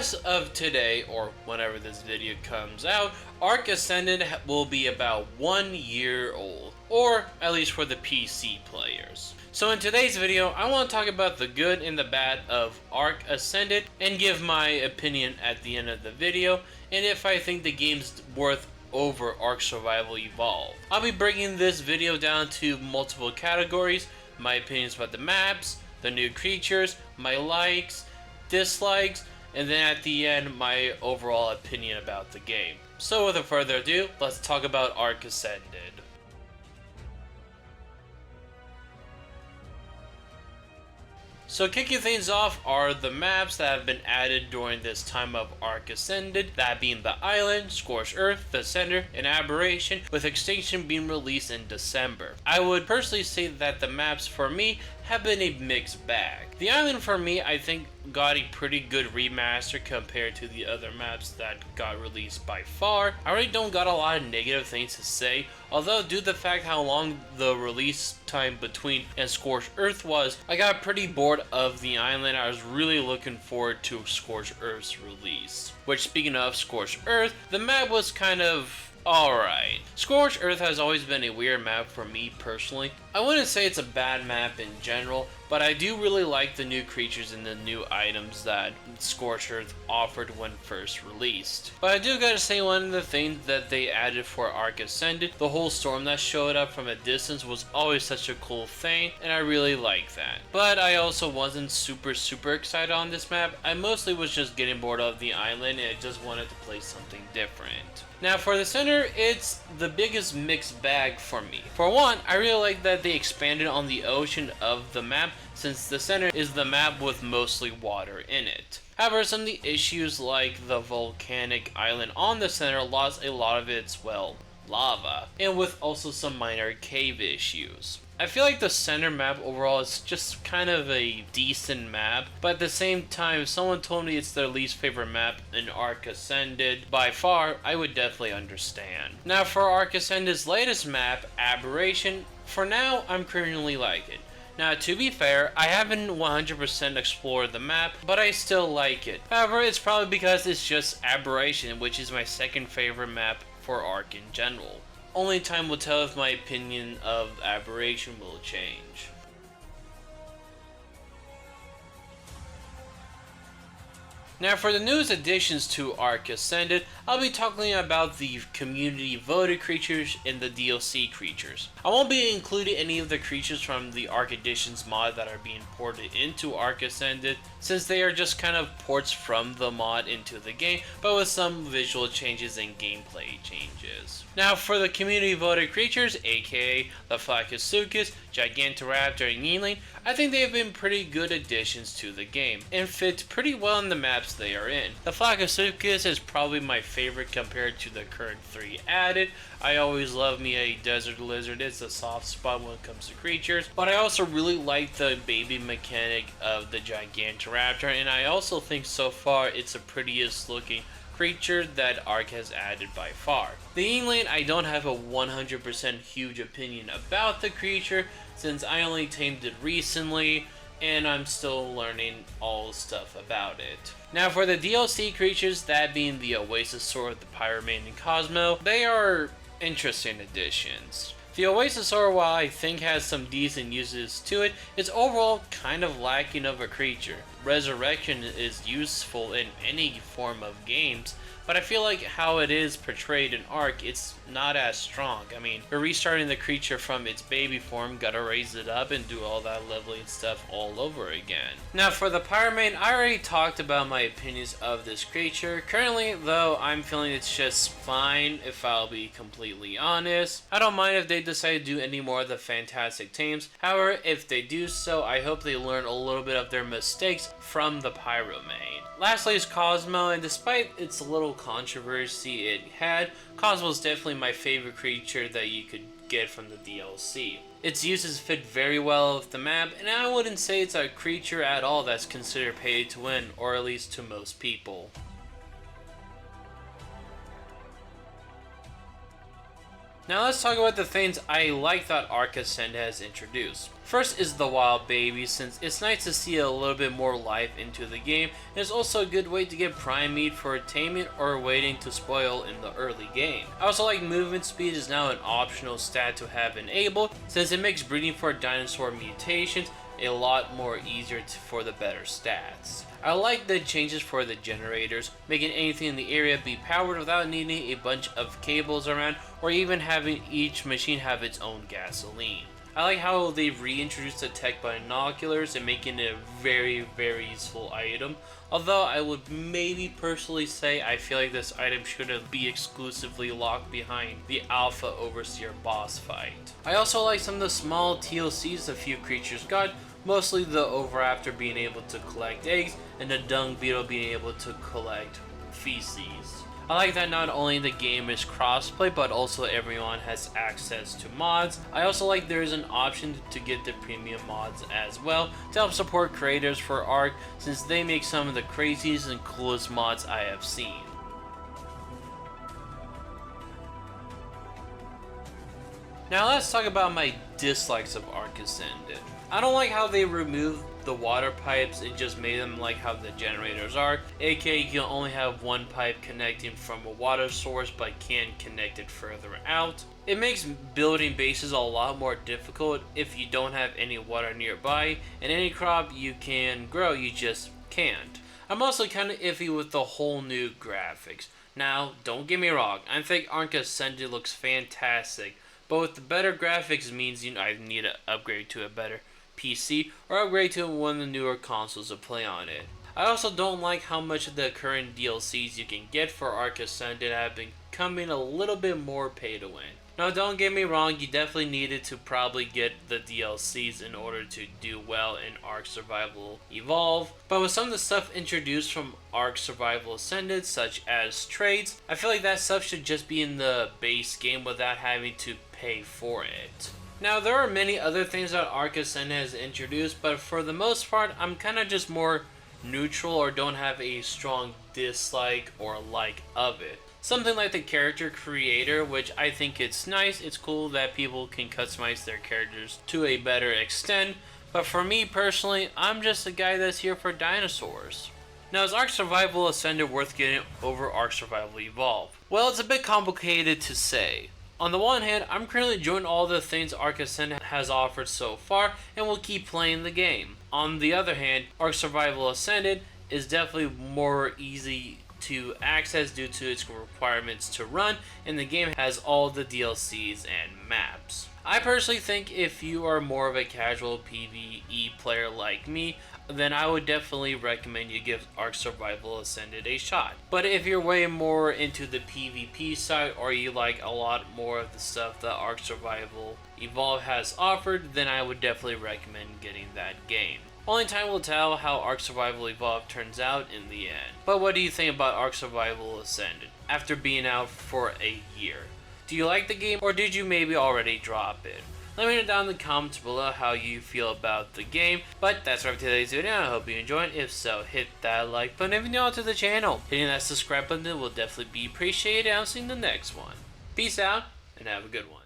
as of today, or whenever this video comes out, Ark Ascended will be about 1 year old, or at least for the PC players. So in today's video, I want to talk about the good and the bad of Ark Ascended and give my opinion at the end of the video, and if I think the game's worth over Ark Survival Evolved. I'll be breaking this video down to multiple categories: my opinions about the maps, the new creatures, my likes, dislikes, and then at the end, my overall opinion about the game. So without further ado, let's talk about Ark Ascended. So kicking things off are the maps that have been added during this time of Ark Ascended, that being the Island, Scorched Earth, the Center, and Aberration, with Extinction being released in December. I would personally say that the maps for me have been a mixed bag. The Island for me, I think, got a pretty good remaster compared to the other maps that got released by far. I really don't got a lot of negative things to say, although due to the fact how long the release time between and Scorched Earth was, I got pretty bored of the Island. I was really looking forward to Scorched Earth's release. Which, speaking of Scorched Earth, the map was kind of alright. Scorched Earth has always been a weird map for me personally. I wouldn't say it's a bad map in general, but I do really like the new creatures and the new items that Scorched Earth offered when first released. But I do gotta say, one of the things that they added for Ark Ascended, the whole storm that showed up from a distance, was always such a cool thing, and I really like that. But I also wasn't super excited on this map. I mostly was just getting bored of the island and I just wanted to play something different. Now for the center, it's the biggest mixed bag for me. For one, I really like that they expanded on the ocean of the map, since the center is the map with mostly water in it. However, some of the issues like the volcanic island on the center lost a lot of its, well, lava, and with also some minor cave issues. I feel like the center map overall is just kind of a decent map, but at the same time, if someone told me it's their least favorite map in Ark Ascended by far, I would definitely understand. Now for Ark Ascended's latest map, Aberration, for now, I'm currently like it. Now, to be fair, I haven't 100% explored the map, but I still like it. However, it's probably because it's just Aberration, which is my second favorite map for Ark in general. Only time will tell if my opinion of Aberration will change. Now for the newest additions to Ark Ascended, I'll be talking about the community voted creatures and the DLC creatures. I won't be including any of the creatures from the Ark Editions mod that are being ported into Ark Ascended, since they are just kind of ports from the mod into the game, but with some visual changes and gameplay changes. Now for the community voted creatures, aka the Flakasuchus, Gigantoraptor, and Yingling, I think they have been pretty good additions to the game, and fit pretty well in the maps they are in. The Flakasuchus is probably my favorite compared to the current 3 added. I always love me a desert lizard. It's a soft spot when it comes to creatures, but I also really like the baby mechanic of the Gigantoraptor, and I also think so far it's the prettiest looking creature that Ark has added by far. The Yingling, I don't have a 100% huge opinion about the creature, since I only tamed it recently and I'm still learning all stuff about it. Now for the DLC creatures, that being the Oasisaur, the Pyroman, and Cosmo, they are interesting additions. The Oasisaur, while I think has some decent uses to it, is overall kind of lacking of a creature. Resurrection is useful in any form of games, but I feel like how it is portrayed in Ark, it's not as strong. I mean, we're restarting the creature from its baby form, gotta raise it up and do all that leveling stuff all over again. Now for the Pyroman, I already talked about my opinions of this creature. Currently, though, I'm feeling it's just fine, if I'll be completely honest. I don't mind if they decide to do any more of the fantastic tames. However, if they do so, I hope they learn a little bit of their mistakes from the Pyroman. Lastly is Cosmo, and despite its little controversy it had, Cosmo is definitely my favorite creature that you could get from the DLC. Its uses fit very well with the map, and I wouldn't say it's a creature at all that's considered pay to win, or at least to most people. Now let's talk about the things I like that Ark Ascended has introduced. First is the wild baby, since it's nice to see a little bit more life into the game, and it's also a good way to get prime meat for attainment or waiting to spoil in the early game. I also like movement speed is now an optional stat to have enabled, since it makes breeding for dinosaur mutations a lot more easier for the better stats. I like the changes for the generators, making anything in the area be powered without needing a bunch of cables around or even having each machine have its own gasoline. I like how they've reintroduced the tech binoculars and making it a very useful item, although I would maybe personally say I feel like this item shouldn't be exclusively locked behind the Alpha Overseer boss fight. I also like some of the small TLCs a few creatures got, mostly the Oviraptor being able to collect eggs and the Dung Beetle being able to collect feces. I like that not only the game is crossplay, but also everyone has access to mods. I also like there is an option to get the premium mods as well to help support creators for Ark, since they make some of the craziest and coolest mods I have seen. Now let's talk about my dislikes of Ark Ascended. I don't like how they removed the water pipes and just made them like how the generators are, aka you can only have one pipe connecting from a water source but can't connect it further out. It makes building bases a lot more difficult if you don't have any water nearby, and any crop you can grow you just can't. I'm also kind of iffy with the whole new graphics. Now, don't get me wrong, I think Ark Ascended looks fantastic, but with the better graphics means I need to upgrade to a better PC or upgrade to one of the newer consoles to play on it. I also don't like how much of the current DLCs you can get for Ark Ascended have been becoming a little bit more pay to win. Now don't get me wrong, you definitely needed to probably get the DLCs in order to do well in Ark Survival Evolve, but with some of the stuff introduced from Ark Survival Ascended, such as trades, I feel like that stuff should just be in the base game without having to pay for it. Now, there are many other things that Ark Ascended has introduced, but for the most part, I'm kind of just more neutral or don't have a strong dislike or like of it. Something like the character creator, which I think it's nice, it's cool that people can customize their characters to a better extent, but for me personally, I'm just a guy that's here for dinosaurs. Now, is Ark Survival Ascended worth getting over Ark Survival Evolve? Well, it's a bit complicated to say. On the one hand, I'm currently enjoying all the things Ark Ascended has offered so far and will keep playing the game. On the other hand, Ark Survival Ascended is definitely more easy to access due to its requirements to run, and the game has all the DLCs and maps. I personally think if you are more of a casual PvE player like me, then I would definitely recommend you give Ark Survival Ascended a shot. But if you're way more into the PvP side, or you like a lot more of the stuff that Ark Survival Evolve has offered, then I would definitely recommend getting that game. Only time will tell how Ark Survival Evolve turns out in the end. But what do you think about Ark Survival Ascended after being out for a year? Do you like the game, or did you maybe already drop it? Let me know down in the comments below how you feel about the game. But that's all for today's video. I hope you enjoyed. If so, hit that like button if you're new to the channel. Hitting that subscribe button will definitely be appreciated. I'll see you in the next one. Peace out, and have a good one.